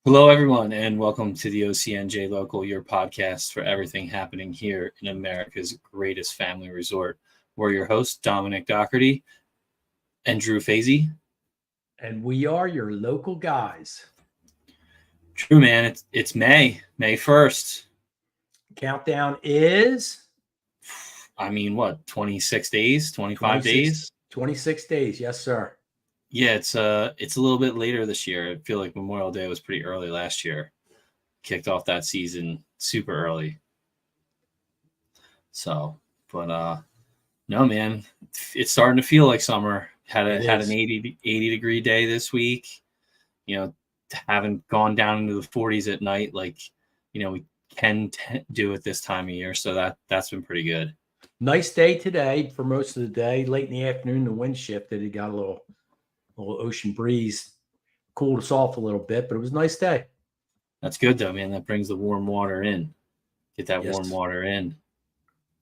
Hello, everyone, and welcome to the OCNJ Local, your podcast for everything happening here in America's greatest family resort. We're your hosts, Dominick Dougherty and Drew Fasy. And we are your local guys. True, man. It's May 1st. Countdown is? I mean, what, 26 days, 25 days? 26 days, yes, sir. Yeah, it's a little bit later this year. I feel like Memorial Day was pretty early last year. Kicked off that season super early. So, but no, man, it's starting to feel like summer. Had an 80 degree day this week. You know, haven't gone down into the 40s at night like, we can do it this time of year. So that's been pretty good. Nice day today for most of the day. Late in the afternoon, the wind shifted. It got a little ocean breeze, cooled us off a little bit, but it was a nice day. That's good though, man. That brings the warm water in. Get that warm water in.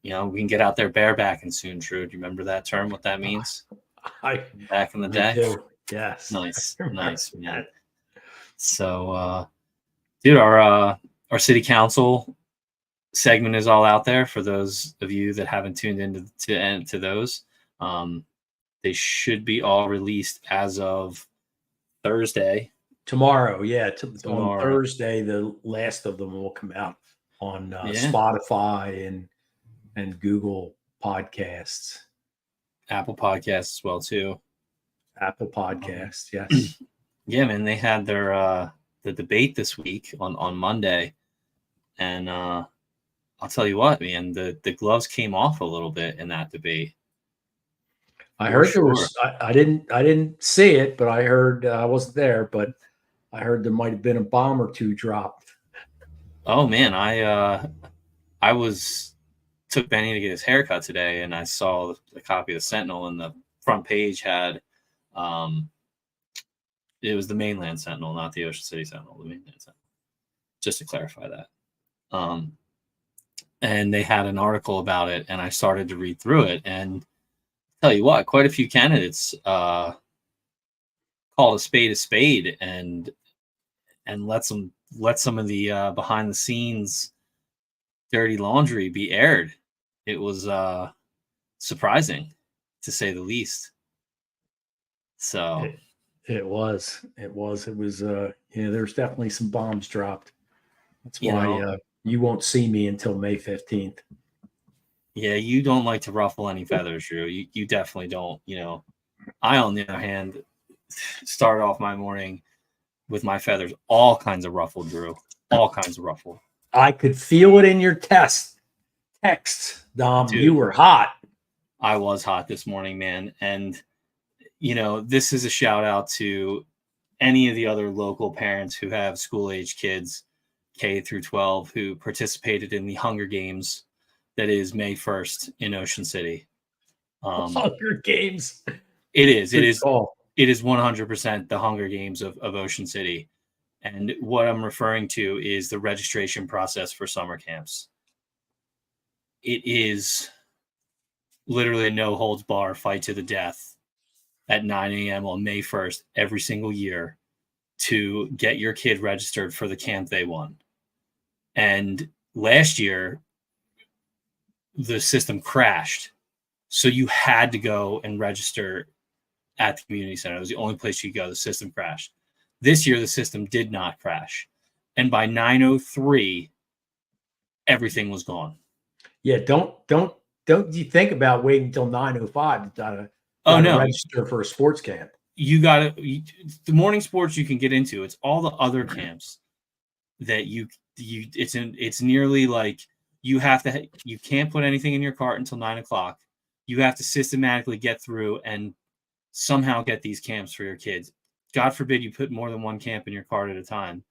We can get out there barebacking soon, True. Do you remember that term, what that means? Back in the day? Do. Yes. Nice, man. So, dude, our city council segment is all out there for those of you that haven't tuned into those. They should be all released as of Thursday. Tomorrow, yeah. On Thursday, the last of them will come out on Spotify and Google Podcasts. Apple Podcasts as well, too. Apple Podcasts, yes. Yeah, man, they had their the debate this week on Monday. And I'll tell you what, man, the gloves came off a little bit in that debate. I heard there was. I didn't see it, but I heard I wasn't there. But I heard there might have been a bomb or two dropped. Oh man, I took Benny to get his haircut today, and I saw a copy of the Sentinel, and the front page had it was the Mainland Sentinel, not the Ocean City Sentinel, the Mainland Sentinel. Just to clarify that. And they had an article about it, and I started to read through it, and tell you what, quite a few candidates called a spade and let some of the behind the scenes dirty laundry be aired. It was surprising, to say the least. So it was there's definitely some bombs dropped. That's why you won't see me until May 15th. Yeah, you don't like to ruffle any feathers, Drew. You definitely don't. I, on the other hand, started off my morning with my feathers all kinds of ruffled, Drew. All kinds of ruffled. I could feel it in your text, Dom. Dude, you were hot. I was hot this morning, man. And, this is a shout out to any of the other local parents who have school-age kids, K through 12, who participated in the Hunger Games. That is May 1st in Ocean City. Hunger Games. It is. It is 100% the Hunger Games of Ocean City. And what I'm referring to is the registration process for summer camps. It is literally a no holds bar fight to the death at 9 a.m. on May 1st every single year to get your kid registered for the camp they want. And last year, the system crashed. So you had to go and register at the community center. It was the only place you could go. The system crashed. This year, the system did not crash. And by 9:03, everything was gone. Yeah, don't you think about waiting until 9:05 to register for a sports camp. You got to the morning sports you can get into. It's all the other camps that it's nearly like you can't put anything in your cart until 9 o'clock. You have to systematically get through and somehow get these camps for your kids. God forbid you put more than one camp in your cart at a time.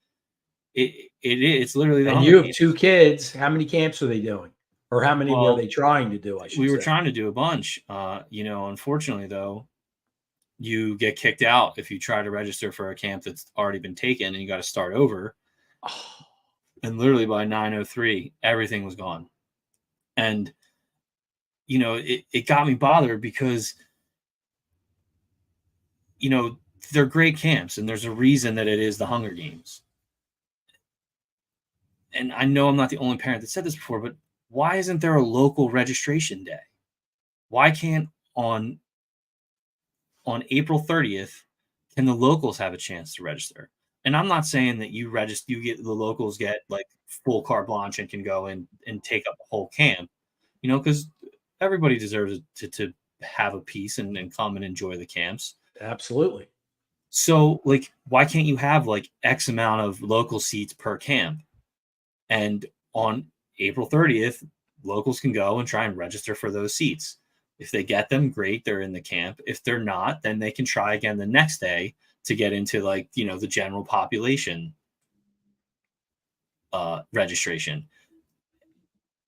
It's literally. And you have two kids. How many camps are they doing? Or how many were they trying to do? We were trying to do a bunch. Unfortunately though, you get kicked out if you try to register for a camp that's already been taken and you got to start over. Oh. And literally by 9:03, everything was gone. And, it got me bothered because, they're great camps and there's a reason that it is the Hunger Games. and I know I'm not the only parent that said this before, but why isn't there a local registration day? Why can't on April 30th, can the locals have a chance to register? And I'm not saying that you get the locals get like full carte blanche and can go and take up a whole camp, because everybody deserves to have a piece and come and enjoy the camps. Absolutely. So, like, why can't you have like X amount of local seats per camp? And on April 30th, locals can go and try and register for those seats. If they get them, great, they're in the camp. If they're not, then they can try again the next day to get into like, the general population registration.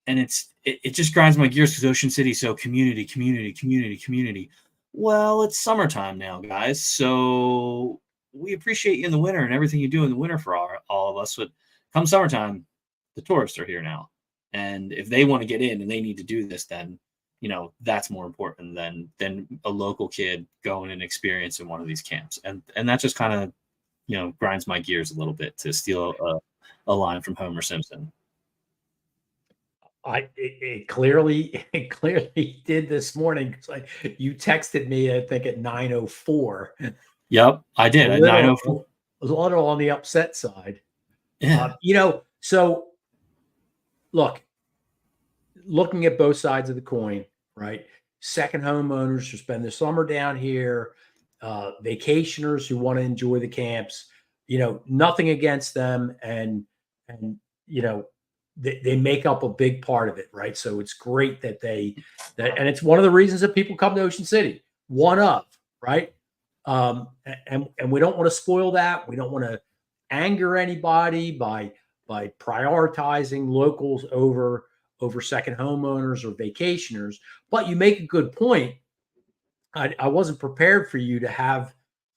And it just grinds my gears because Ocean City's so community. Well, it's summertime now, guys. So we appreciate you in the winter and everything you do in the winter for all of us. But come summertime, the tourists are here now. And if they want to get in and they need to do this, then, that's more important than a local kid going and experiencing one of these camps. And that just kind of, grinds my gears a little bit, to steal a line from Homer Simpson. It clearly did this morning. Like, you texted me, I think at 9:04. Yep, I did at 9:04. A little on the upset side. Yeah. So looking at both sides of the coin, right? Second homeowners who spend the summer down here, vacationers who want to enjoy the camps, nothing against them. And they make up a big part of it, right? So it's great that and it's one of the reasons that people come to Ocean City, right? And we don't want to spoil that. We don't want to anger anybody by prioritizing locals over second homeowners or vacationers. But you make a good point. I wasn't prepared for you to have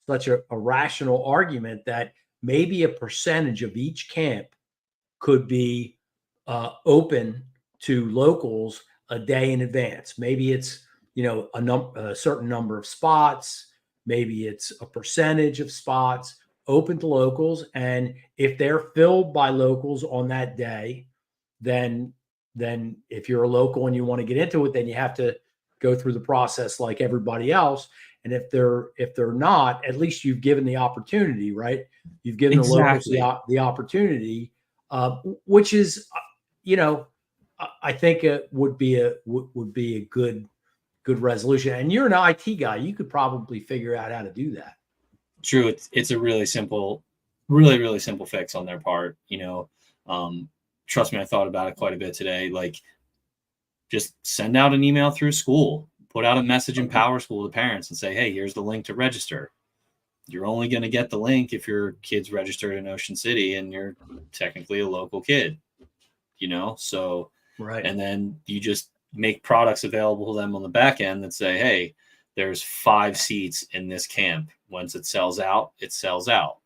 such a rational argument that maybe a percentage of each camp could be open to locals a day in advance. Maybe it's, a certain number of spots. Maybe it's a percentage of spots open to locals. And if they're filled by locals on that day, then if you're a local and you want to get into it, then you have to go through the process like everybody else. And if they're not, at least you've given the opportunity, right? You've given exactly. the locals the opportunity, which is, I think it would be a good resolution. And you're an IT guy, you could probably figure out how to do that. True. It's a really simple, really simple fix on their part. Trust me, I thought about it quite a bit today. Like, just send out an email through school, put out a message in Power School to parents and say, hey, here's the link to register. You're only going to get the link if your kid's registered in Ocean City and you're technically a local kid, so right. And then you just make products available to them on the back end that say, hey, there's 5 seats in this camp. Once it sells out, it sells out.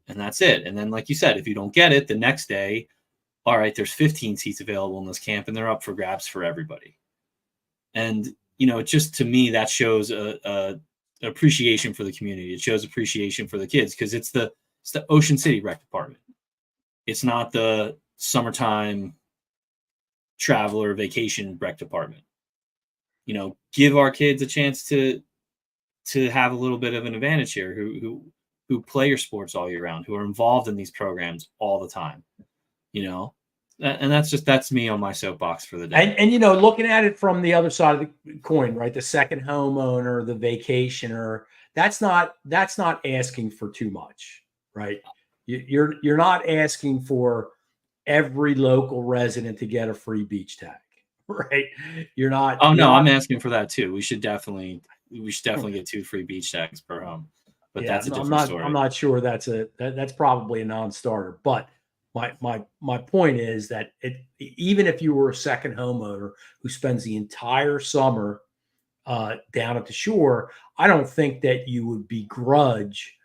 And that's it. And then, like you said, if you don't get it the next day, all right, there's 15 seats available in this camp and they're up for grabs for everybody. And, just to me, that shows a appreciation for the community. It shows appreciation for the kids because it's the Ocean City Rec Department. It's not the summertime travel or vacation rec department. Give our kids a chance to have a little bit of an advantage here, who play your sports all year round, who are involved in these programs all the time, and that's me on my soapbox for the day. And looking at it from the other side of the coin, right? The second homeowner, the vacationer, that's not asking for too much, right? You're not asking for every local resident to get a free beach tag, right? You're not. Oh no, I'm asking for that too. We should definitely get 2 free beach tags per home, but that's a different story. I'm not sure that's probably a non-starter, but my point is that even if you were a second homeowner who spends the entire summer down at the shore, I don't think that you would begrudge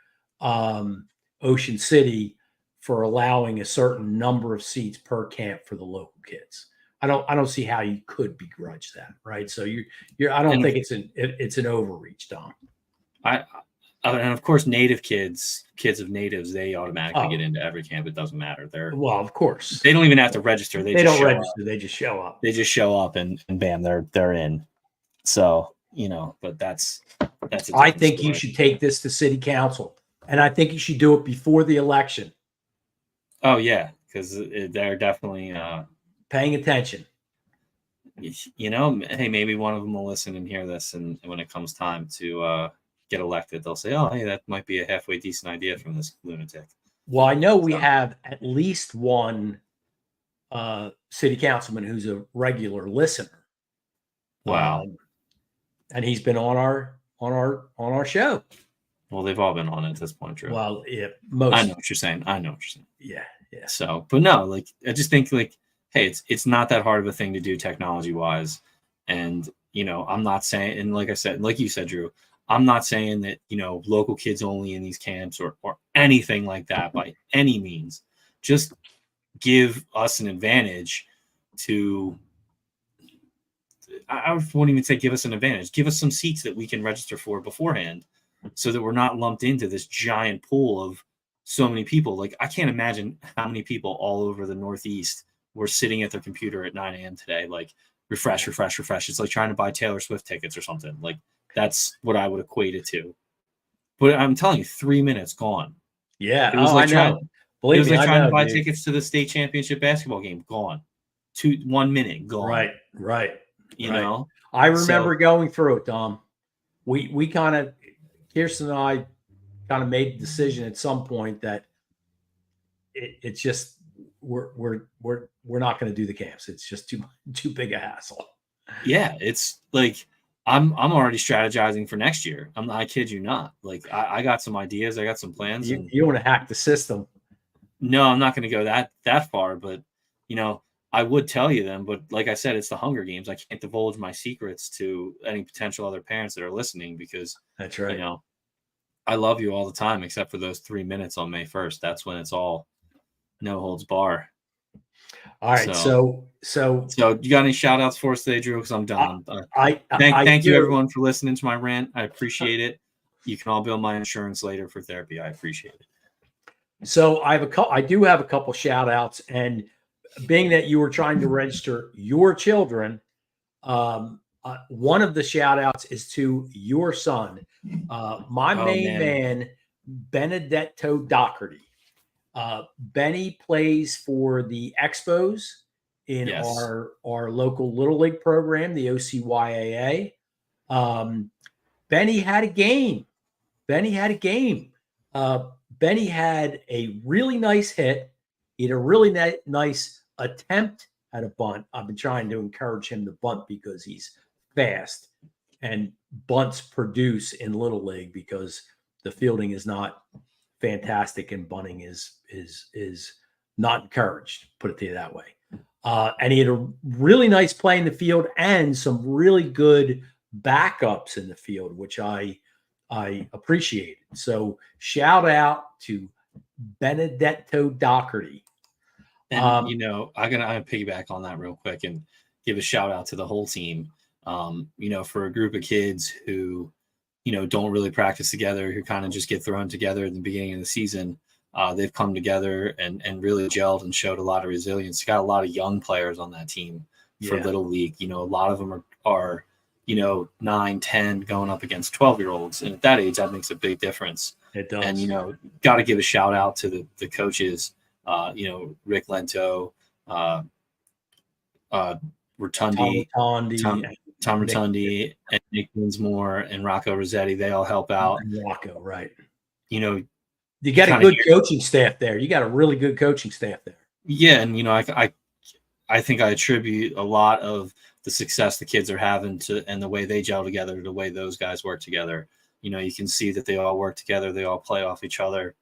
Ocean City for allowing a certain number of seats per camp for the local kids. I don't see how you could begrudge that, right? So I don't think it's an overreach, Dom. And of course, native kids of natives, they automatically Oh, get into every camp. It doesn't matter. well, of course. They don't even have to register. They They just don't show register. up. They just show up. They just show up and bam, they're in. So, you know, but that's I think story. you should take this to city council, and I think you should do it before the election. Oh yeah, because they're definitely paying attention. You know, hey, maybe one of them will listen and hear this, and when it comes time to get elected, they'll say, "Oh, hey, that might be a halfway decent idea from this lunatic." Well, I know we have at least one city councilman who's a regular listener. Wow. And he's been on our show. Well, they've all been on it at this point, Drew. Well, yeah, most. I know what you're saying. Yeah, yeah. So, but no, like I just think like, hey, it's not that hard of a thing to do technology wise, and you know, I'm not saying, and like I said, like you said, Drew, I'm not saying that you know local kids only in these camps or anything like that by any means. Just give us an advantage to. I wouldn't even say give us an advantage. Give us some seats that we can register for beforehand so that we're not lumped into this giant pool of so many people. Like, I can't imagine how many people all over the Northeast were sitting at their computer at 9 a.m. today. Like, refresh. It's like trying to buy Taylor Swift tickets or something. Like, that's what I would equate it to. But I'm telling you, 3 minutes gone. Yeah. It was like I know. Believe it was like trying to buy tickets to the state championship basketball game. Gone. 1 minute. Gone. Right. You know, I remember going through it, Dom. We kind of, Kirsten and I kind of made the decision at some point that it's just we're not going to do the camps. It's just too big a hassle. Yeah, it's like I'm already strategizing for next year. I kid you not. Like I got some ideas, I got some plans. You want to hack the system? No, I'm not going to go that far, but you know. I would tell you them, but like I said, it's the Hunger Games. I can't divulge my secrets to any potential other parents that are listening because that's right. You know, I love you all the time, except for those 3 minutes on May 1st. That's when it's all no holds bar. All right. So you got any shout outs for us today, Drew? Because I'm done. Thank you everyone for listening to my rant. I appreciate it. You can all bill my insurance later for therapy. I appreciate it. So I do have a couple shout outs, and being that you were trying to register your children, one of the shout outs is to your son, my main man, Benedetto Dougherty. Benny plays for the Expos in our local Little League program, the OCYAA. Benny had a game. Benny had a really nice hit. He had a really nice attempt at a bunt. I've been trying to encourage him to bunt because he's fast, and bunts produce in Little League because the fielding is not fantastic and bunting is not encouraged, put it to you that way. And he had a really nice play in the field and some really good backups in the field, which I appreciated. So shout out to Benedetto Dougherty. And you know, I'm gonna piggyback on that real quick and give a shout out to the whole team. You know, for a group of kids who, you know, don't really practice together, who kind of just get thrown together at the beginning of the season, they've come together and really gelled and showed a lot of resilience. You got a lot of young players on that team for Little League. You know, a lot of them are you know, 9, 10 going up against 12-year-olds. And at that age, that makes a big difference. It does. And, you know, got to give a shout out to the coaches, you know, Rick Lento, Rotundi, Tom Rotundi, and Nick Winsmore and Rocco Rossetti. They all help out. And Rocco, right. You know, you got a good coaching staff there. You got a really good coaching staff there. Yeah. And, you know, I think I attribute a lot of the success the kids are having to, and the way they gel together, the way those guys work together. You know, you can see that they all work together. They all play off each other.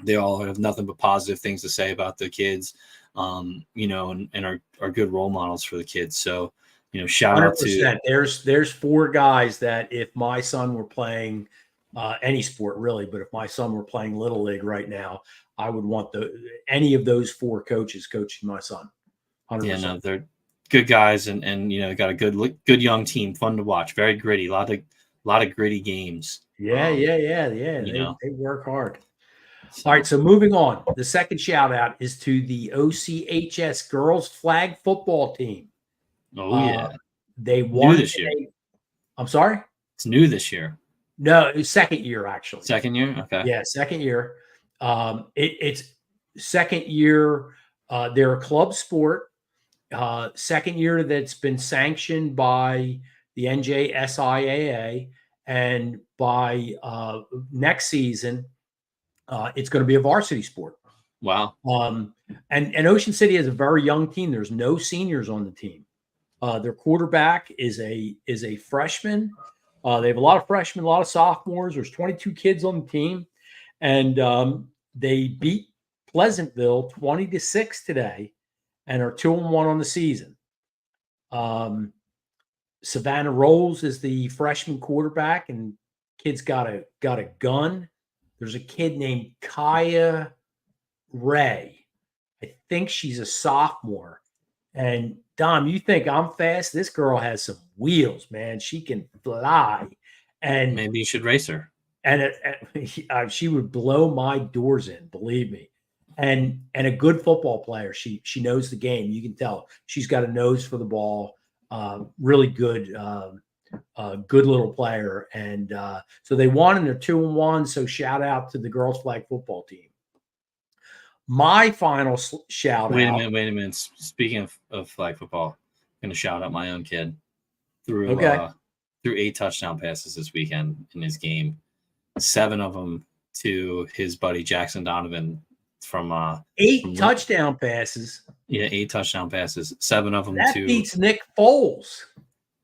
They all have nothing but positive things to say about the kids, you know, and are good role models for the kids. So, you know, shout 100%. Out to there's 4 guys that if my son were playing any sport really, but if my son were playing Little League right now, I would want any of those 4 coaches coaching my son. 100%. Yeah, no, they're good guys, and you know, got a good young team, fun to watch, very gritty, a lot of gritty games. Yeah. You know, They work hard. so. All right, so moving on. The second shout out is to the OCHS girls flag football team. Oh yeah, They new won this year. today. I'm sorry? It's new this year. No, it was second year actually. Second year, okay. Yeah, second year. It's second year. They're a club sport. Second year that's been sanctioned by the NJSIAA, and by next season, it's going to be a varsity sport. Wow. And Ocean City has a very young team. There's no seniors on the team. Their quarterback is a freshman. They have a lot of freshmen, a lot of sophomores. There's 22 kids on the team, and they beat Pleasantville 20-6 today, and are 2-1 on the season. Savannah Rolls is the freshman quarterback, and kid's got a gun. There's a kid named Kaya Ray. I think she's a sophomore. And Dom, you think I'm fast? This girl has some wheels, man. She can fly. And maybe you should race her. And she would blow my doors in, believe me. And a good football player. She knows the game. You can tell she's got a nose for the ball. Really good, good little player. And so they won, and they're 2-1. So shout out to the girls flag football team. My final shout out. Wait a minute. Speaking of flag football, I'm going to shout out my own kid. Threw 8 touchdown passes this weekend in his game. 7 of them to his buddy Jackson Donovan from 8 touchdown passes. Yeah, 8 touchdown passes. 7 of them that to beats Nick Foles.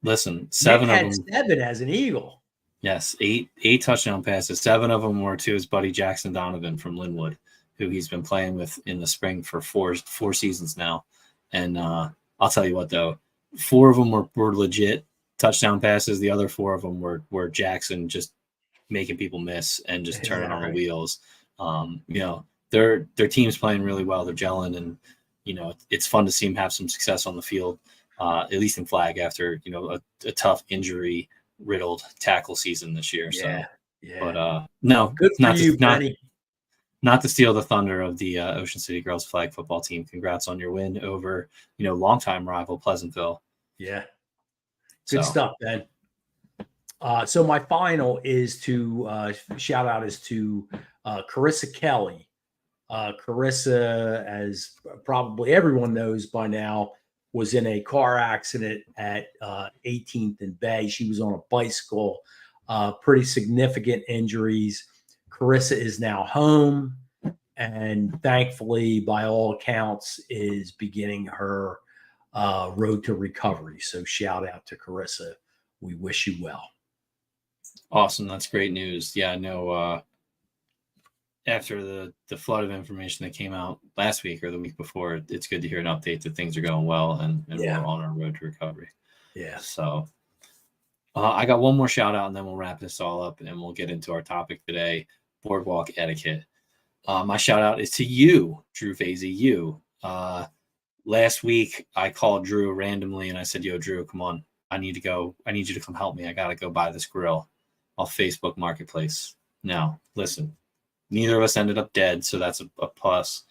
Listen, 7 Nick of them. 7 as an Eagle. Yes, 8 touchdown passes. 7 of them were to his buddy Jackson Donovan from Linwood, who he's been playing with in the spring for four seasons now. And I'll tell you what, though, 4 of them were legit touchdown passes. The other 4 of them were Jackson just making people miss and just turning on the wheels. Their team's playing really well. They're gelling, and it's fun to see them have some success on the field, at least in flag after a tough injury riddled tackle season this year. But no, good for you, Benny. Not to steal the thunder of the Ocean City girls flag football team. Congrats on your win over longtime rival Pleasantville. Yeah, good stuff, Ben. So my final is to shout out is to Carissa Kelly. Carissa, as probably everyone knows by now, was in a car accident at 18th and Bay. She was on a bicycle, pretty significant injuries. Carissa is now home, and thankfully, by all accounts, is beginning her road to recovery. So shout out to Carissa. We wish you well. Awesome. That's great news. Yeah, I know after the flood of information that came out last week or the week before, it's good to hear an update that things are going well and we're on our road to recovery. Yeah. So I got one more shout out, and then we'll wrap this all up and we'll get into our topic today, Boardwalk Etiquette. My shout out is to you, Drew Fasy. You. Last week I called Drew randomly and I said, "Yo, Drew, come on. I need you to come help me. I got to go buy this grill off Facebook Marketplace." Now, listen, neither of us ended up dead, so that's a plus.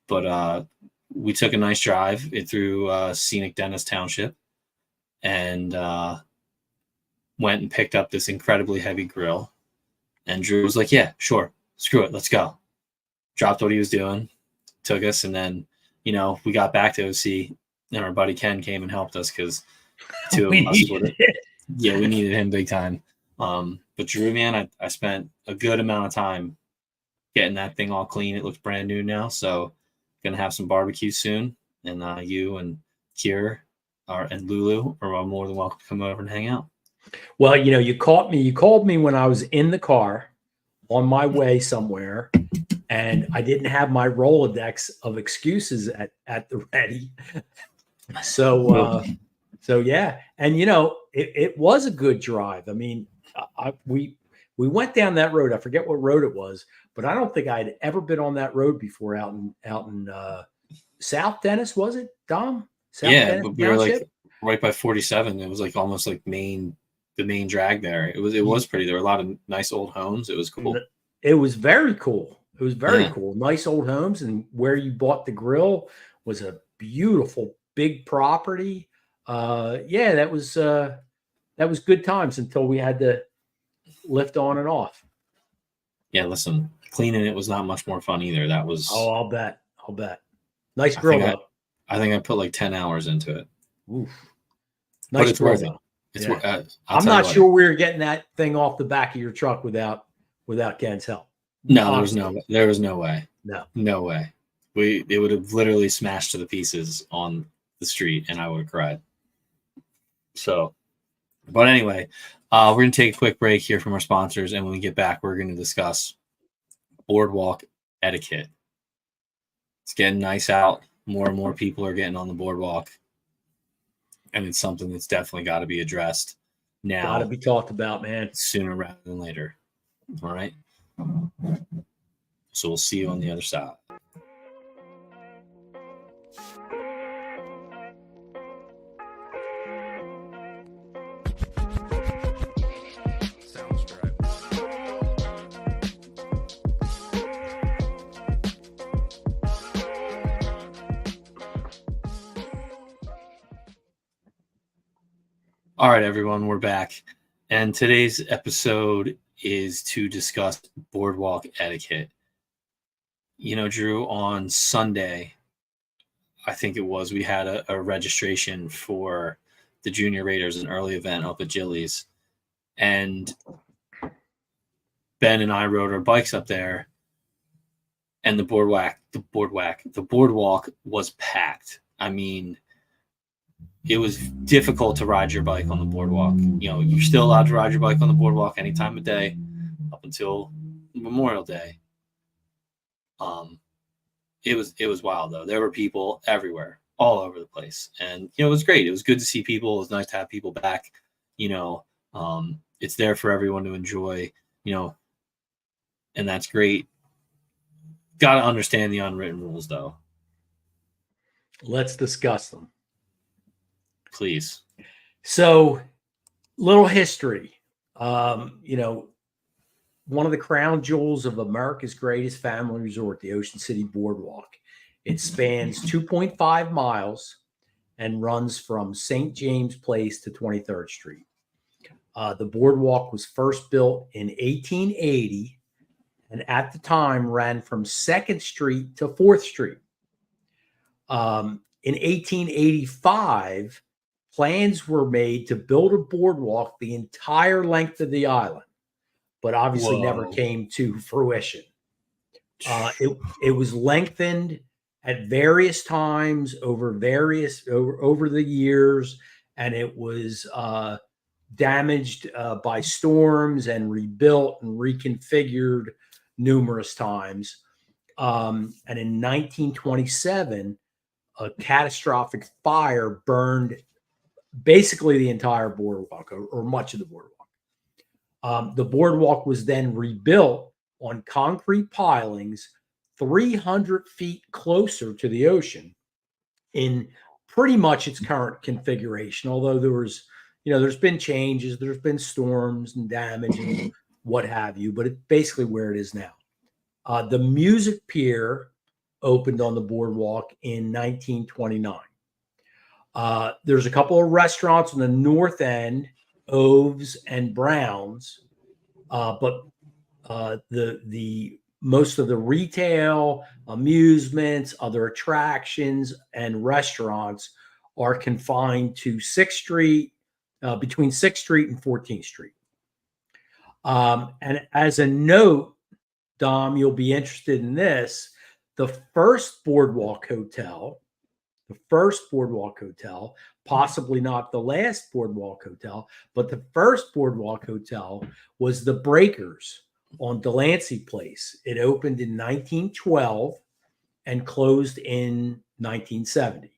But we took a nice drive through scenic Dennis Township and went and picked up this incredibly heavy grill. And Drew was like, "Yeah, sure. Screw it. Let's go." Dropped what he was doing, took us, and then, we got back to OC, and our buddy Ken came and helped us because 2 of us would have. Yeah, we needed him big time. But Drew, man, I spent a good amount of time getting that thing all clean. It looks brand new now, so gonna have some barbecue soon. And you and Kier and Lulu are more than welcome to come over and hang out. Well, you caught me. You called me when I was in the car on my way somewhere, and I didn't have my Rolodex of excuses at the ready. So yeah, and it was a good drive. I mean, we went down that road. I forget what road it was, but I don't think I had ever been on that road before out in South Dennis. Was it, Dom? South Dennis, but we were like right by 47. It was like almost like main main drag there. It was pretty. There were a lot of nice old homes. It was cool. It was very cool. It was very Yeah. cool. Nice old homes, and where you bought the grill was a beautiful big property. Yeah, that was good times until we had to lift on and off. Yeah, listen, cleaning it was not much more fun either. That was. Oh, I'll bet. Nice grill though. I think I put like 10 hours into it. Oof. Nice, but it's worth it. It's I'm not sure we were getting that thing off the back of your truck without Ken's help. No, there was no way. No way. It would have literally smashed to the pieces on the street, and I would have cried. So, but anyway, we're going to take a quick break here from our sponsors, and when we get back, we're going to discuss Boardwalk etiquette. It's getting nice out. More and more people are getting on the boardwalk, and it's something that's definitely got to be addressed now. Got to be talked about, man. Sooner rather than later. All right. So we'll see you on the other side. All right, everyone, we're back. And today's episode is to discuss boardwalk etiquette. You know, Drew, on Sunday, I think it was, we had a registration for the Junior Raiders, an early event up at Gillies. And Ben and I rode our bikes up there, and the boardwalk was packed. I mean, it was difficult to ride your bike on the boardwalk. You know, you're still allowed to ride your bike on the boardwalk any time of day up until Memorial Day. It was wild though. There were people everywhere, all over the place, and it was great. It was good to see people. It was nice to have people back. It's there for everyone to enjoy. And that's great. Got to understand the unwritten rules though. Let's discuss them. Please. So, little history. One of the crown jewels of America's greatest family resort, the Ocean City Boardwalk. It spans 2.5 miles and runs from St. James Place to 23rd Street. The boardwalk was first built in 1880 and at the time ran from 2nd Street to 4th Street. In 1885, plans were made to build a boardwalk the entire length of the island, but obviously never came to fruition. It was lengthened at various times over the years, and it was damaged by storms and rebuilt and reconfigured numerous times. And in 1927, a catastrophic fire burned basically the entire boardwalk, or much of the boardwalk. The boardwalk was then rebuilt on concrete pilings 300 feet closer to the ocean in pretty much its current configuration, although there's been changes, there's been storms and damage and what have you, but it's basically where it is now. The Music Pier opened on the boardwalk in 1929. There's a couple of restaurants on the north end, Oves and Browns, but the most of the retail, amusements, other attractions, and restaurants are confined to 6th Street, between 6th Street and 14th Street. And as a note, Dom, you'll be interested in this. The first boardwalk hotel, possibly not the last boardwalk hotel, but the first boardwalk hotel was the Breakers on Delancey Place. It opened in 1912 and closed in 1970.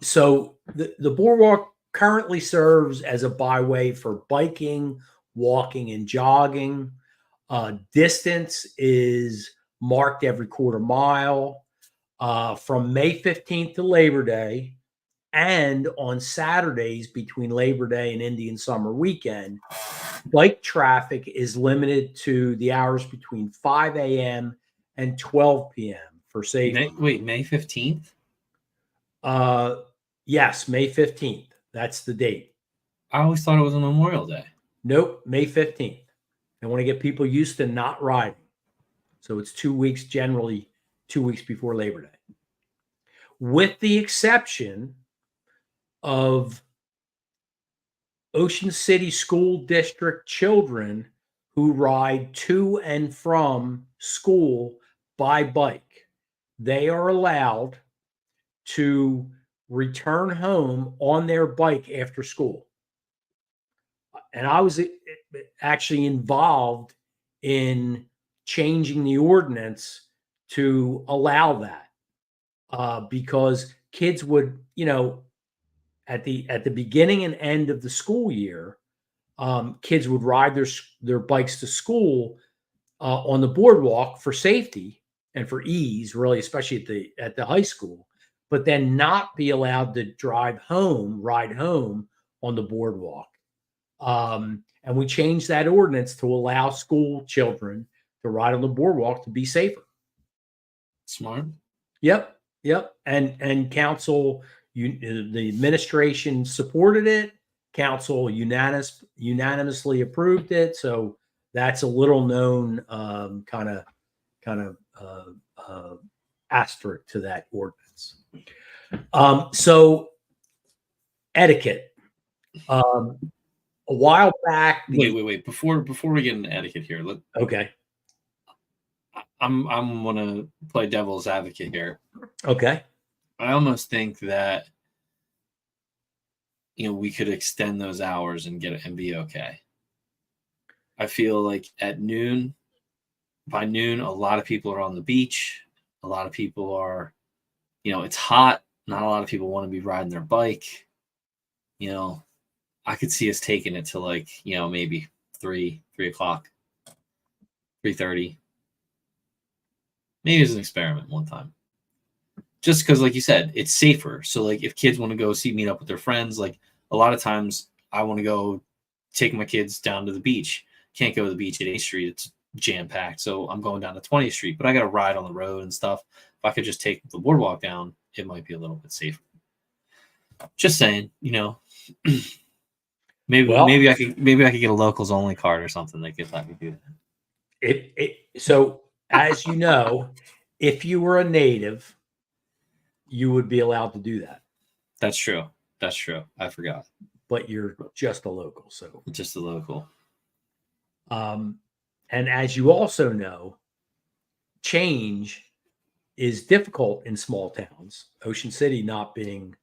So the boardwalk currently serves as a byway for biking, walking, and jogging. Distance is marked every quarter mile. From May 15th to Labor Day, And on Saturdays between Labor Day and Indian Summer Weekend, bike traffic is limited to the hours between 5 a.m. and 12 p.m. for safety. May 15th? Yes, May 15th. That's the date. I always thought it was a Memorial Day. Nope, May 15th. They want to get people used to not riding. So it's 2 weeks, generally 2 weeks before Labor Day. With the exception of Ocean City School District children who ride to and from school by bike. They are allowed to return home on their bike after school. And I was actually involved in changing the ordinance to allow that because kids would, at the beginning and end of the school year, kids would ride their bikes to school on the boardwalk for safety and for ease, really, especially at the high school, but then not be allowed to ride home on the boardwalk. And we changed that ordinance to allow school children to ride on the boardwalk to be safer. Smart. Yep. And council, the administration supported it. Council unanimously approved it. So that's a little known kind of asterisk to that ordinance. So etiquette. A while back. Wait. Before we get into etiquette here, okay. I'm gonna play devil's advocate here. Okay. I almost think that we could extend those hours and be okay. I feel like by noon, a lot of people are on the beach. A lot of people are, it's hot. Not a lot of people want to be riding their bike. I could see us taking it to maybe 3 o'clock, 3:30. Maybe as an experiment one time. Just because, like you said, it's safer. So, if kids want to go meet up with their friends, a lot of times I want to go take my kids down to the beach. Can't go to the beach at 8th Street. It's jam-packed. So I'm going down to 20th Street, but I got to ride on the road and stuff. If I could just take the boardwalk down, it might be a little bit safer. Just saying, maybe I could get a locals only card or something that could let me do that. So as you know, if you were a native, you would be allowed to do that. That's true. I forgot. But you're just a local, so just a local. And as you also know, change is difficult in small towns. Ocean City not being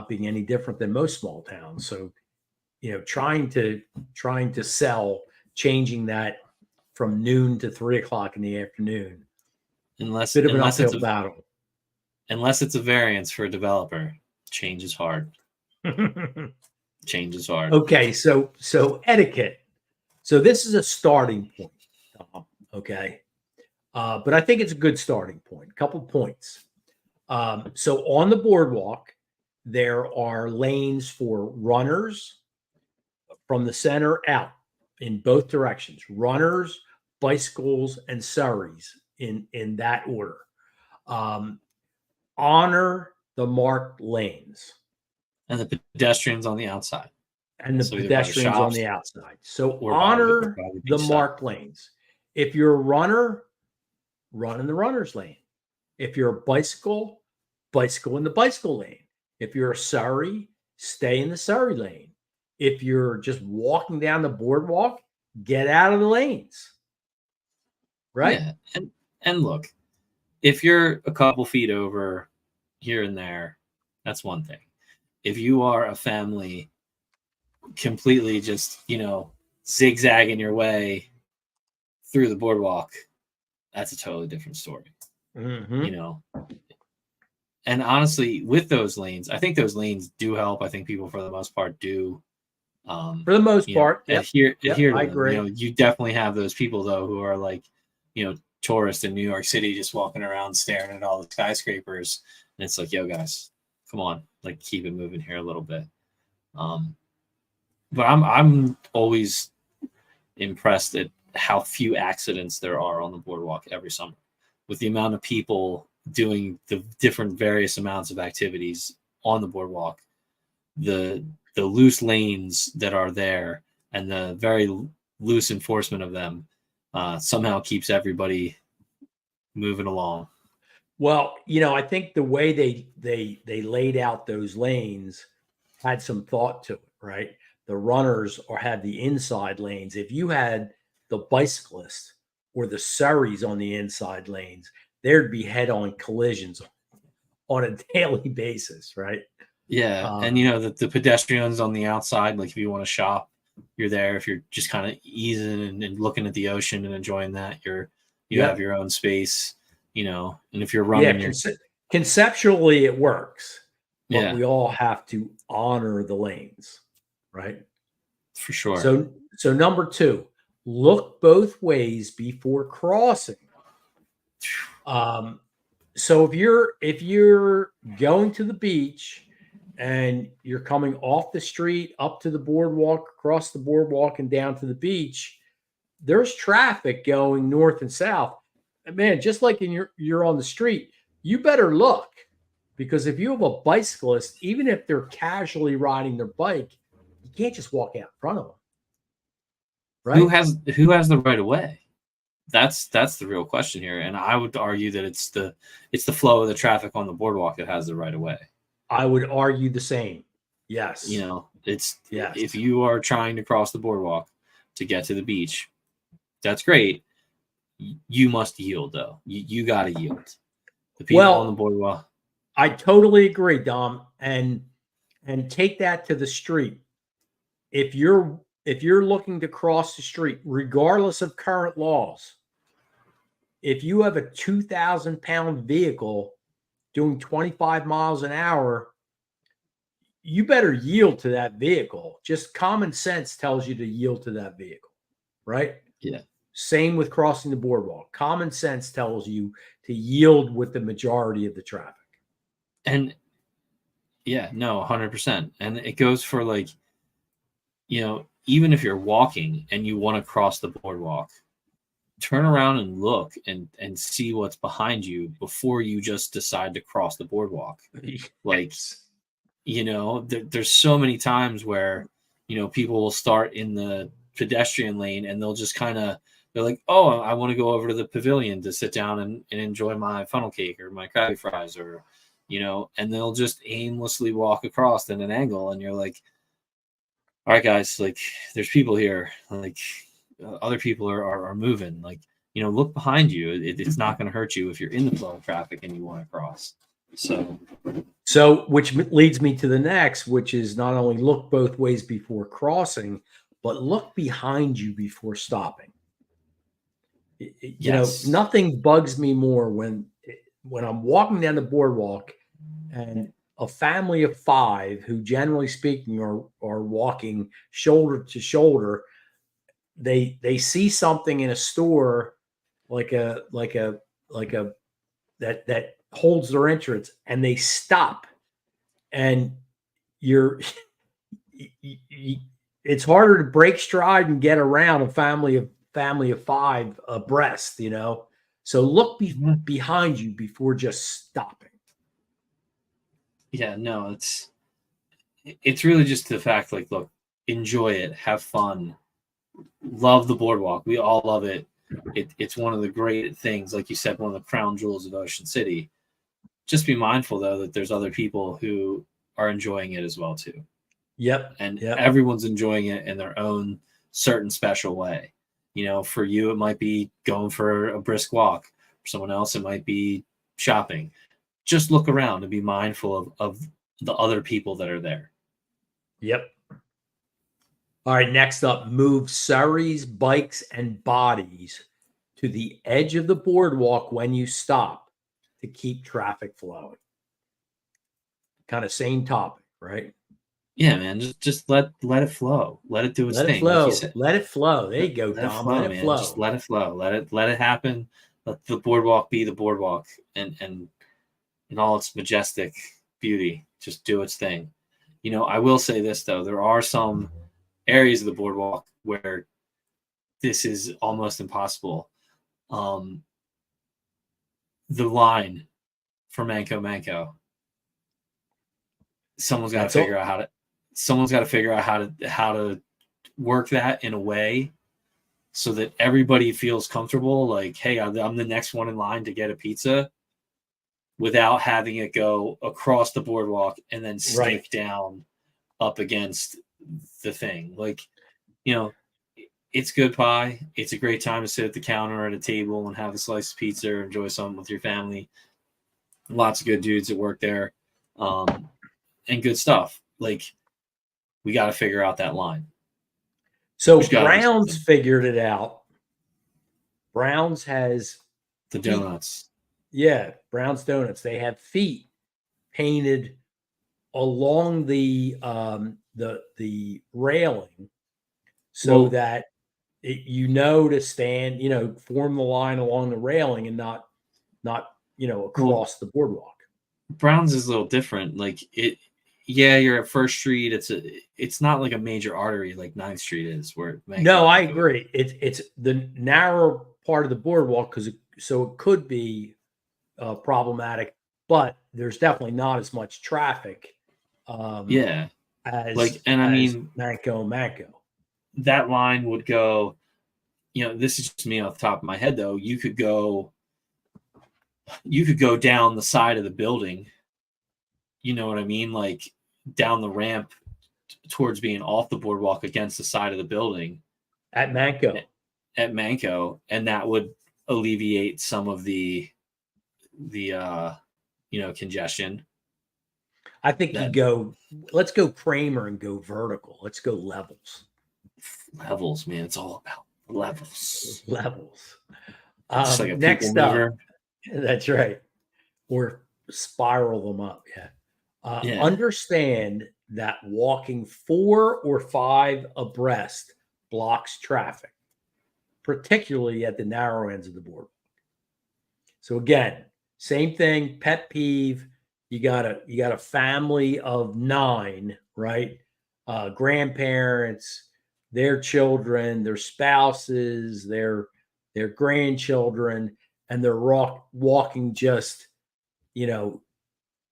any different than most small towns. So, trying to sell changing that from noon to 3 o'clock in the afternoon, unless bit of an uphill battle. Unless it's a variance for a developer, change is hard. Change is hard. Okay, so etiquette. So this is a starting point. Okay. But I think it's a good starting point. A couple points. So on the boardwalk, there are lanes for runners from the center out in both directions. Runners, bicycles, and surreys in that order. Honor the marked lanes. And the pedestrians on the outside. And the pedestrians on the outside. So honor the marked lanes. If you're a runner, run in the runner's lane. If you're a bicycle in the bicycle lane. If you're a surrey, stay in the surrey lane. If you're just walking down the boardwalk, get out of the lanes. Right? Yeah. And look, if you're a couple feet over here and there, that's one thing. If you are a family completely just, zigzagging your way through the boardwalk, that's a totally different story. Mm-hmm. And honestly, with those lanes, I think those lanes do help. I think people, for the most part, do. For the most part, adhere to I them. agree. You definitely have those people, though, who are tourists in New York City just walking around staring at all the skyscrapers. And it's like, yo, guys, come on, like keep it moving here a little bit. But I'm always impressed at how few accidents there are on the boardwalk every summer, with the amount of people doing the different various amounts of activities on the boardwalk, the loose lanes that are there, and the very loose enforcement of them somehow keeps everybody moving along. Well, I think the way they laid out those lanes had some thought to it, right? The runners had the inside lanes. If you had the bicyclists or the Surreys on the inside lanes, there'd be head-on collisions on a daily basis, right? Yeah, and the pedestrians on the outside, like if you want to shop, you're there. If you're just kind of easing and looking at the ocean and enjoying that, you have your own space, and if you're running, conceptually it works, but yeah, we all have to honor the lanes, right? For sure. So number 2, look both ways before crossing. So if you're going to the beach and you're coming off the street up to the boardwalk, across the boardwalk and down to the beach, there's traffic going north and south. And man, just like you're on the street, you better look, because if you have a bicyclist, even if they're casually riding their bike, you can't just walk out in front of them. Right? Who has the right of way? That's the real question here, and I would argue that it's the flow of the traffic on the boardwalk that has the right of way. I would argue the same. Yes. If you are trying to cross the boardwalk to get to the beach, that's great. You must yield, though. You got to yield. The people on the boardwalk. I totally agree, Dom, and take that to the street. If you're looking to cross the street, regardless of current laws, if you have a 2,000-pound vehicle doing 25 miles an hour, you better yield to that vehicle. Just common sense tells you to yield to that vehicle, right? Yeah. Same with crossing the boardwalk. Common sense tells you to yield with the majority of the traffic. And 100%. And it goes for even if you're walking and you want to cross the boardwalk, turn around and look and see what's behind you before you just decide to cross the boardwalk. There's so many times where, people will start in the pedestrian lane and they'll just they're like, oh, I want to go over to the pavilion to sit down and enjoy my funnel cake or my Krabby Fries and they'll just aimlessly walk across in an angle. And you're like, all right, guys, there's people here, other people are moving, look behind you. It's not going to hurt you if you're in the flow of traffic and you want to cross. So which leads me to the next, which is not only look both ways before crossing, but look behind you before stopping. Nothing bugs me more when I'm walking down the boardwalk and a family of 5 who, generally speaking, are walking shoulder to shoulder. They see something in a store that holds their interest, and they stop. And it's harder to break stride and get around a family of 5 abreast. So look behind you before just stopping. Yeah, no, it's really just the fact, look, enjoy it, have fun, love the boardwalk. We all love it. It's one of the great things, like you said, one of the crown jewels of Ocean City. Just be mindful, though, that there's other people who are enjoying it as well, too. Yep. And everyone's enjoying it in their own certain special way. For you, it might be going for a brisk walk. For someone else, it might be shopping. Just look around and be mindful of the other people that are there. Yep. All right, next up, move Surreys, bikes, and bodies to the edge of the boardwalk when you stop to keep traffic flowing. Kind of same topic, right? Yeah, man. Just let it flow. Let it do its thing. Flow. Like you said. Let it flow. There you go, Dom. Let it flow. Just let it flow. Let it happen. Let the boardwalk be the boardwalk and in all its majestic beauty, just do its thing. You know, I will say this though, there are some areas of the boardwalk where this is almost impossible. The line for Manco Manco, someone's got to figure out how to work that in a way so that everybody feels comfortable, like, hey, I'm the next one in line to get a pizza, without having it go across the boardwalk and then snake down up against the thing. Like, you know, it's good pie. It's a great time to sit at the counter at a table and have a slice of pizza or enjoy something with your family. Lots of good dudes that work there, and good stuff. Like, we got to figure out that line. So Brown's figured it out. Brown's has the donuts. Yeah, Brown's Donuts. They have feet painted along the railing, so that to stand, form the line along the railing and not across the boardwalk. Brown's is a little different. Like you're at First Street. It's not like a major artery like 9th Street is. No, I agree. It's the narrow part of the boardwalk, so it could be problematic, but there's definitely not as much traffic. As Manco. That line would go. This is just me off the top of my head, though. You could go down the side of the building. You know what I mean? Like down the ramp towards being off the boardwalk against the side of the building at Manco. And that would alleviate some of the congestion. I think let's go Kramer and go vertical. Let's go levels. Levels, man. It's all about levels. Just like next up, that's right. Or spiral them up. Yeah. Understand that walking 4 or 5 abreast blocks traffic, particularly at the narrow ends of the boardwalk. So again, same thing, pet peeve. You got a family of 9, right? Grandparents, their children, their spouses, their grandchildren, and they're walking just,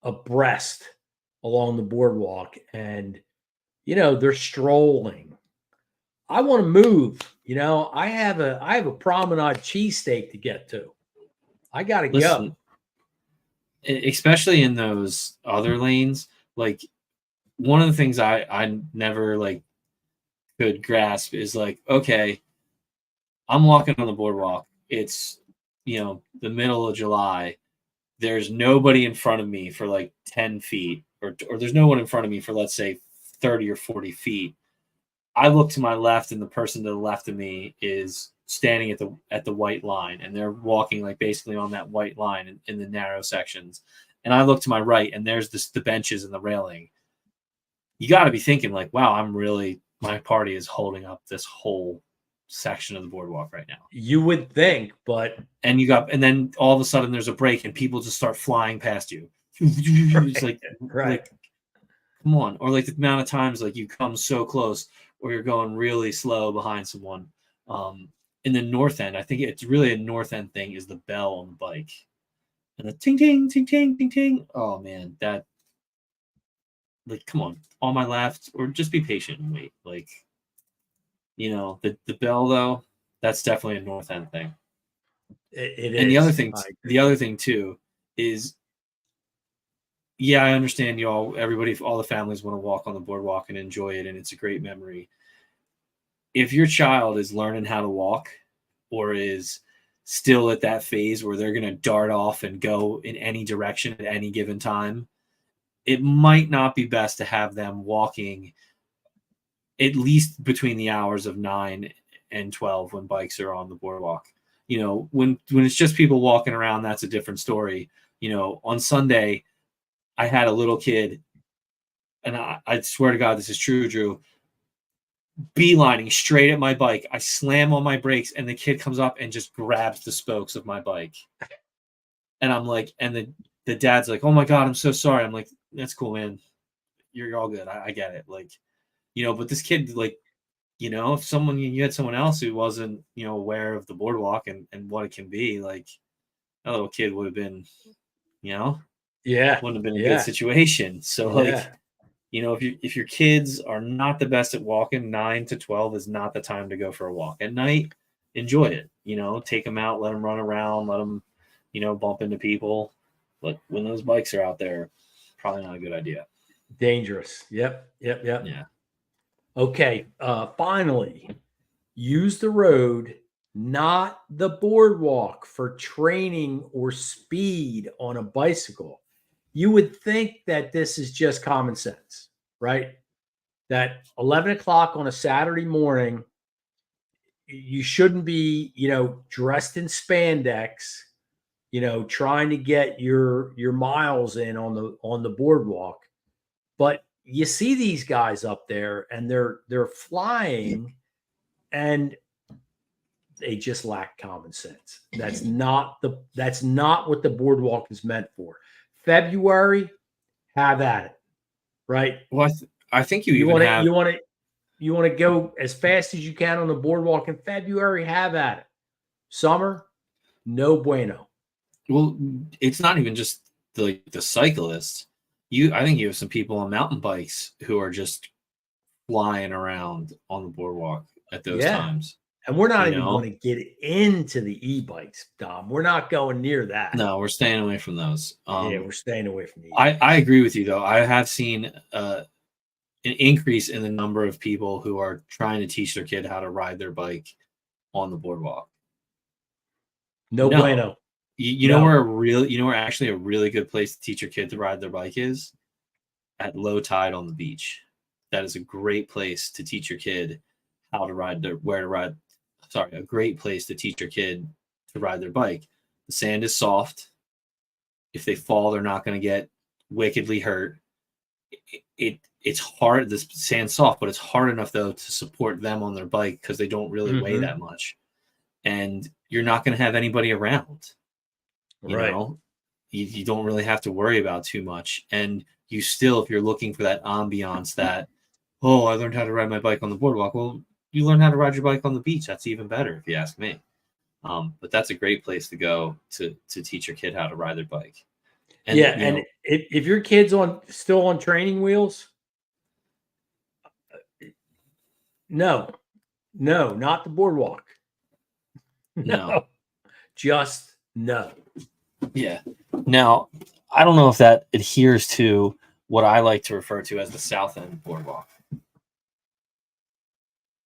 abreast along the boardwalk, and they're strolling. I want to move. I have a promenade cheesesteak to get to. I gotta go. Especially in those other lanes. Like, one of the things I never could grasp is okay, I'm walking on the boardwalk. It's the middle of July. There's nobody in front of me for 10 feet, or there's no one in front of me for, let's say, 30 or 40 feet. I look to my left, and the person to the left of me is standing at the white line, and they're walking basically on that white line in the narrow sections. And I look to my right, and there's the benches and the railing. You got to be thinking wow, my party is holding up this whole section of the boardwalk right now. You would think, but and then all of a sudden there's a break and people just start flying past you. It's right. Come on. Or the amount of times you come so close, or you're going really slow behind someone. In the north end, I think it's really a north end thing, is the bell on the bike. And the ting ting ting ting ting ting. Oh man, that come on, on my left, or just be patient and wait. The bell though, that's definitely a north end thing. It and is. The other thing too is, yeah, I understand all the families want to walk on the boardwalk and enjoy it, and it's a great memory. If your child is learning how to walk, or is still at that phase where they're going to dart off and go in any direction at any given time, it might not be best to have them walking at least between the hours of 9 and 12 when bikes are on the boardwalk. When it's just people walking around, that's a different story. On Sunday, I had a little kid, and I swear to God, this is true, Drew, beelining straight at my bike. I slam on my brakes, and the kid comes up and just grabs the spokes of my bike. And I'm and the the dad's like, "Oh my God, I'm so sorry." I'm like, "That's cool, man. You're all good. I get it." Like, but this kid, like, if you had someone else who wasn't, aware of the boardwalk and what it can be, like, that little kid would have been, Yeah. wouldn't have been a good Yeah. situation. So, like, Yeah. if your kids are not the best at walking, 9 to 12 is not the time to go for a walk at night. Enjoy it. Take them out, let them run around, let them, bump into people. But when those bikes are out there, probably not a good idea. Dangerous. Yep. Yeah. Okay. Finally, use the road, not the boardwalk, for training or speed on a bicycle. You would think that this is just common sense, right? That 11 o'clock on a Saturday morning, you shouldn't be, dressed in spandex, trying to get your miles in on the boardwalk. But you see these guys up there and they're flying, and they just lack common sense. That's not what the boardwalk is meant for. February, have at it, right? Well, I think you want have. You want to go as fast as you can on the boardwalk in February, have at it. Summer, no bueno. Well, it's not even just the cyclists. I think you have some people on mountain bikes who are just flying around on the boardwalk at those times. And we're not even going to get into the e-bikes, Dom. We're not going near that. No, we're staying away from those. We're staying away from these. I agree with you, though. I have seen an increase in the number of people who are trying to teach their kid how to ride their bike on the boardwalk. No bueno. You know where actually a really good place to teach your kid to ride their bike is? At low tide on the beach. That is a great place to teach your kid how to ride a great place to teach your kid to ride their bike. The sand is soft. If they fall, they're not going to get wickedly hurt. It's hard. The sand's soft, but it's hard enough though to support them on their bike because they don't really weigh that much, and you're not going to have anybody around. You don't really have to worry about too much, and you still, if you're looking for that ambiance, that I learned how to ride my bike on the boardwalk. Well, you learn how to ride your bike on the beach. That's even better, if you ask me. But that's a great place to go to teach your kid how to ride their bike. And, and if your kid's still on training wheels, no, not the boardwalk. No, just no. Yeah. Now, I don't know if that adheres to what I like to refer to as the South End Boardwalk.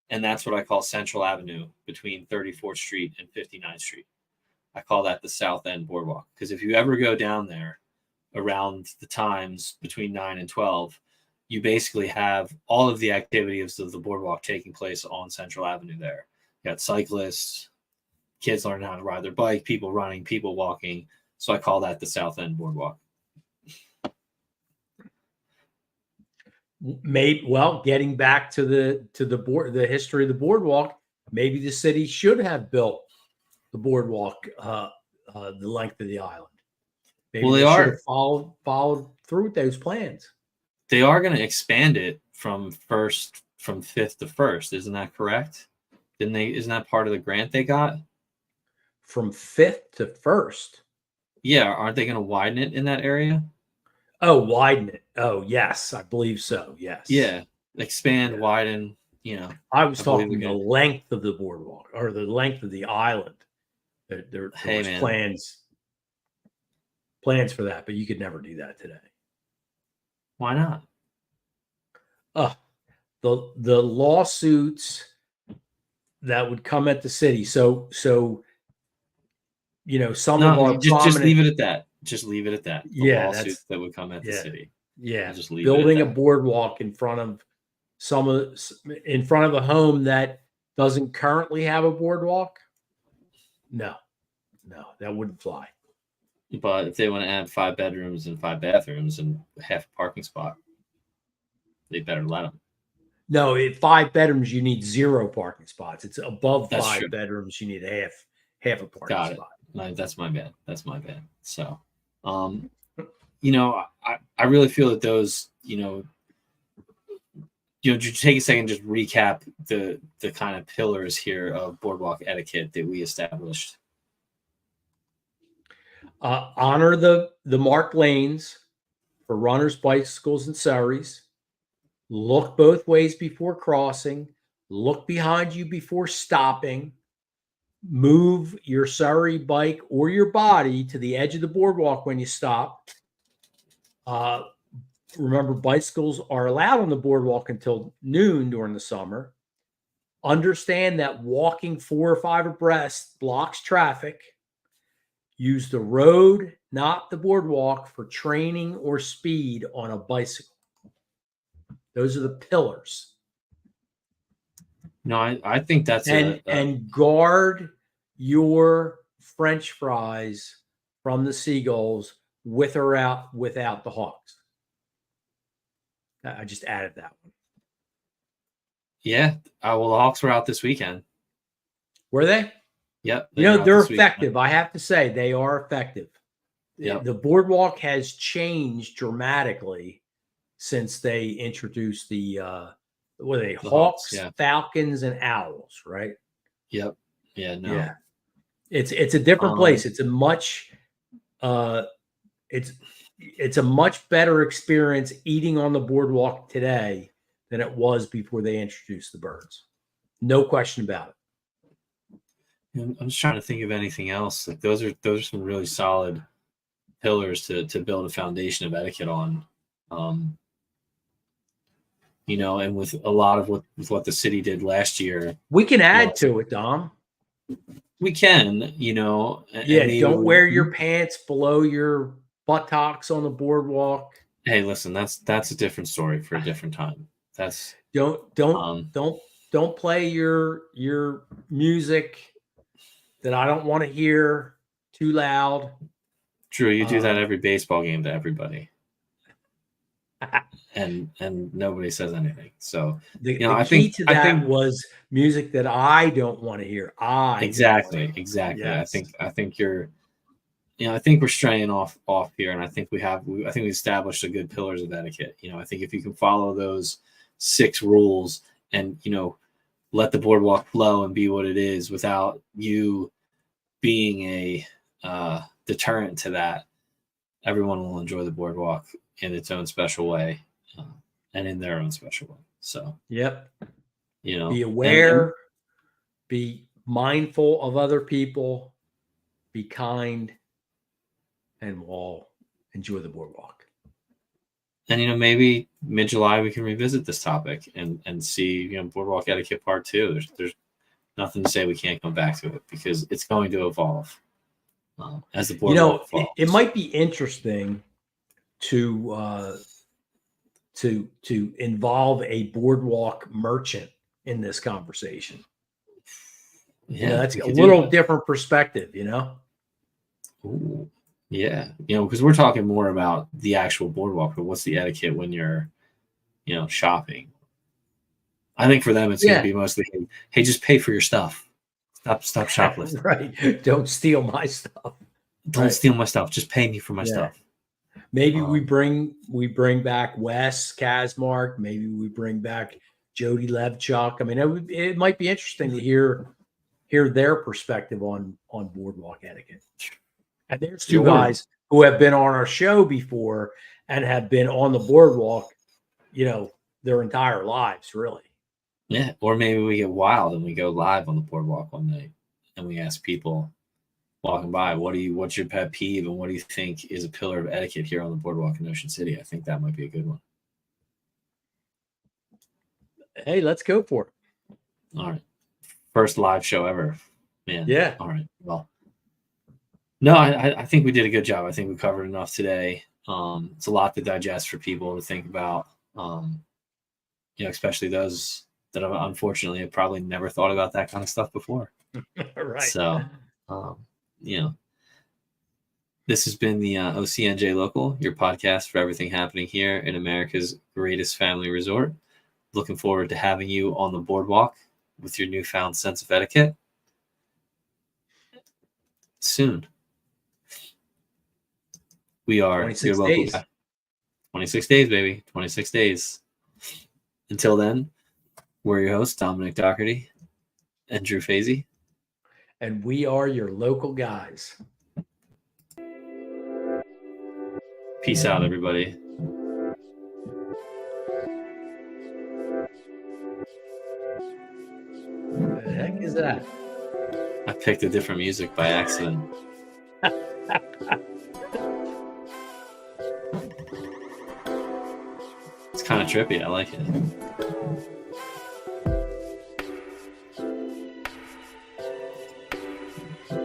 And that's what I call Central Avenue between 34th Street and 59th Street. I call that the South End Boardwalk. Because if you ever go down there around the times between 9 and 12, you basically have all of the activities of the boardwalk taking place on Central Avenue there. You got cyclists, kids learning how to ride their bike, people running, people walking. So I call that the South End Boardwalk. Getting back to the history of the boardwalk, maybe the city should have built the boardwalk the length of the island. Maybe they should have followed through with those plans. They are going to expand it from 5th to 1st. Isn't that correct? Isn't that part of the grant they got? From 5th to 1st. Yeah, aren't they going to widen it in that area? Oh, widen it. Oh, yes, I believe so. Yes. Yeah, expand, widen. I was talking the length of the boardwalk or the length of the island. There was plans for that, but you could never do that today. Why not? The lawsuits that would come at the city. So some of our just leave it at that. Just leave it at that. The lawsuits that would come at the city. Yeah, just leave building a boardwalk in front of a home that doesn't currently have a boardwalk. No, that wouldn't fly. But if they want to add 5 bedrooms and 5 bathrooms and half a parking spot, they better let them. No, 5 bedrooms, you need 0 parking spots. It's above That's 5 true. bedrooms, you need half a parking spot. That's my bad. So, I really feel that those, to take a second, just recap the kind of pillars here of boardwalk etiquette that we established. Honor the marked lanes for runners, bicycles, and surreys. Look both ways before crossing. Look behind you before stopping. Move your surrey, bike, or your body to the edge of the boardwalk when you stop. Remember, bicycles are allowed on the boardwalk until noon during the summer. Understand that walking 4 or 5 abreast blocks traffic. Use the road, not the boardwalk, for training or speed on a bicycle. Those are the pillars. No, I think that's and guard your French fries from the seagulls with or without the hawks. I just added that one. Yeah. Well, the Hawks were out this weekend. Were they? Yep. They're effective. I have to say, they are effective. Yep. The boardwalk has changed dramatically since they introduced the Hawks, yeah. Falcons, and Owls, right? Yep. Yeah. No. Yeah. It's a different place. It's a much it's a much better experience eating on the boardwalk today than it was before they introduced the birds. No question about it. I'm just trying to think of anything else. Like those are some really solid pillars to build a foundation of etiquette on. And with a lot of what the city did last year, we can add to it, Dom. We can, don't wear your pants below your buttocks on the boardwalk. Hey, listen, that's a different story for a different time. That's don't play your music that I don't want to hear too loud. True, you do that every baseball game to everybody. and nobody says anything. So the key to that was music that I don't want to hear. Exactly. Yes. I think you're, I think we're straying off here, and I think we established a good pillars of etiquette. I think if you can follow those 6 rules and let the boardwalk flow and be what it is without you being a deterrent to that, everyone will enjoy the boardwalk in its own special way. And in their own special way. So, yep. Be aware, be mindful of other people, be kind, and we'll all enjoy the boardwalk. And, maybe mid-July we can revisit this topic and see, boardwalk etiquette part 2. There's nothing to say we can't come back to it because it's going to evolve as the boardwalk evolves. It might be interesting to involve a boardwalk merchant in this conversation. Yeah, that's a little different perspective, Ooh, yeah, because we're talking more about the actual boardwalk, but what's the etiquette when you're, shopping? I think for them it's going to be mostly, hey, just pay for your stuff. Stop shoplifting. Right. Don't steal my stuff. Don't steal my stuff. Just pay me for my stuff. Maybe we bring back Wes Kazmark. Maybe we bring back Jody Levchuk. I mean, it might be interesting to hear their perspective on boardwalk etiquette. And there's 2 guys who have been on our show before and have been on the boardwalk, their entire lives, really. Yeah, or maybe we get wild and we go live on the boardwalk one night and we ask people walking by, what's your pet peeve and what do you think is a pillar of etiquette here on the boardwalk in Ocean City? I think that might be a good one. Hey, let's go for it. All right. First live show ever, man. Yeah. All right. Well, no, I think we did a good job. I think we covered enough today. It's a lot to digest for people to think about, especially those that have unfortunately have probably never thought about that kind of stuff before. Right. So, this has been the OCNJ Local, your podcast for everything happening here in America's greatest family resort. Looking forward to having you on the boardwalk with your newfound sense of etiquette soon. We are 26 your days. local guy. 26 days, baby. 26 days. Until then, we're your hosts, Dominick Dougherty and Drew Fasy. And we are your local guys. Peace out, everybody. What the heck is that? I picked a different music by accident. It's kind of trippy. I like it.